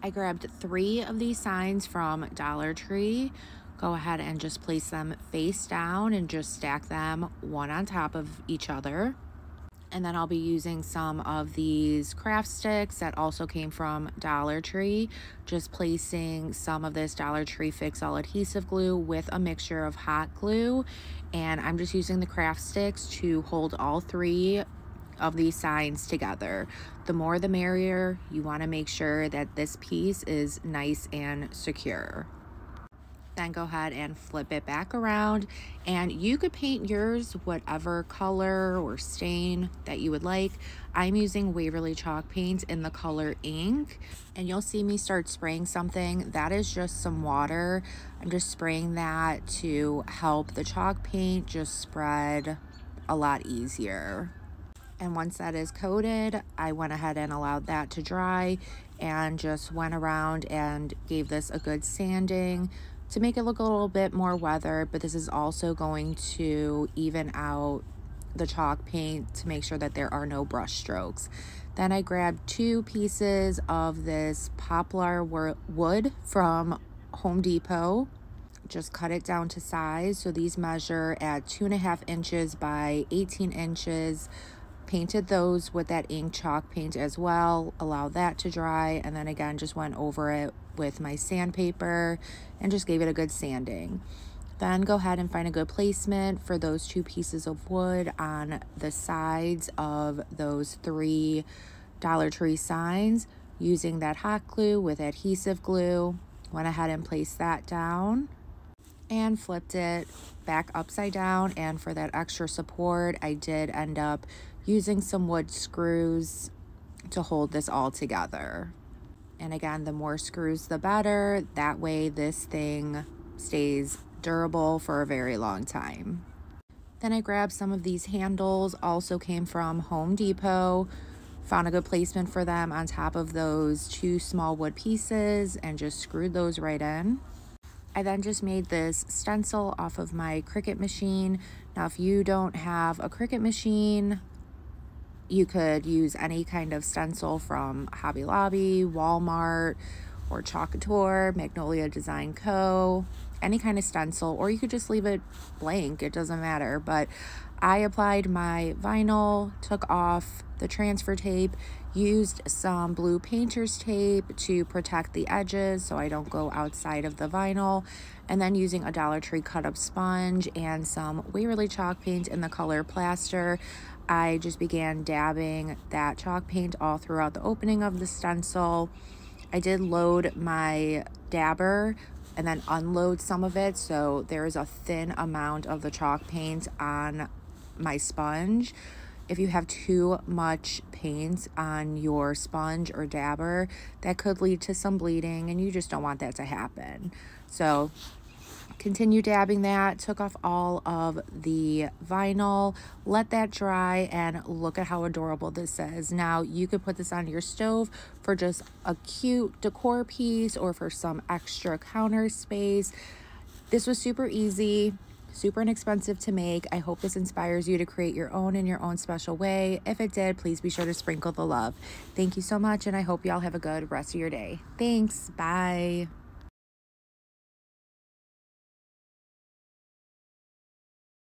I grabbed 3 of these signs from Dollar Tree. Go ahead and just place them face down and just stack them one on top of each other. And then I'll be using some of these craft sticks that also came from Dollar Tree. Just placing some of this Dollar Tree Fix All adhesive glue with a mixture of hot glue. And I'm just using the craft sticks to hold all 3 of these signs together. The more the merrier. You want to make sure that this piece is nice and secure. Then go ahead and flip it back around, and you could paint yours whatever color or stain that you would like. I'm using Waverly chalk paint in the color ink, and you'll see me start spraying something. That is just some water. I'm just spraying that to help the chalk paint just spread a lot easier. And once that is coated, I went ahead and allowed that to dry and just went around and gave this a good sanding to make it look a little bit more weathered, but this is also going to even out the chalk paint to make sure that there are no brush strokes. Then I grabbed 2 pieces of this poplar wood from Home Depot. Just cut it down to size. So these measure at 2.5 inches by 18 inches. Painted those with that ink chalk paint as well, allowed that to dry, and then again just went over it with my sandpaper and just gave it a good sanding. Then go ahead and find a good placement for those 2 pieces of wood on the sides of those 3 Dollar Tree signs using that hot glue with adhesive glue. Went ahead and placed that down and flipped it back upside down, and for that extra support I did end up using some wood screws to hold this all together. And again, the more screws the better. That way this thing stays durable for a very long time. Then I grabbed some of these handles, also came from Home Depot. Found a good placement for them on top of those 2 small wood pieces and just screwed those right in. I then just made this stencil off of my Cricut machine. Now, if you don't have a Cricut machine, you could use any kind of stencil from Hobby Lobby, Walmart, or Chalkator, Magnolia Design Co., any kind of stencil, or you could just leave it blank, it doesn't matter. But I applied my vinyl, took off the transfer tape, used some blue painter's tape to protect the edges so I don't go outside of the vinyl, and then using a Dollar Tree cut up sponge and some Waverly chalk paint in the color plaster, I just began dabbing that chalk paint all throughout the opening of the stencil. I did load my dabber and then unload some of it, so there is a thin amount of the chalk paint on my sponge. If you have too much paint on your sponge or dabber, that could lead to some bleeding, and you just don't want that to happen. So continue dabbing that, took off all of the vinyl, let that dry, and look at how adorable this is. Now, you could put this on your stove for just a cute decor piece or for some extra counter space. This was super easy, super inexpensive to make. I hope this inspires you to create your own in your own special way. If it did, please be sure to sprinkle the love. Thank you so much, and I hope y'all have a good rest of your day. Thanks. Bye.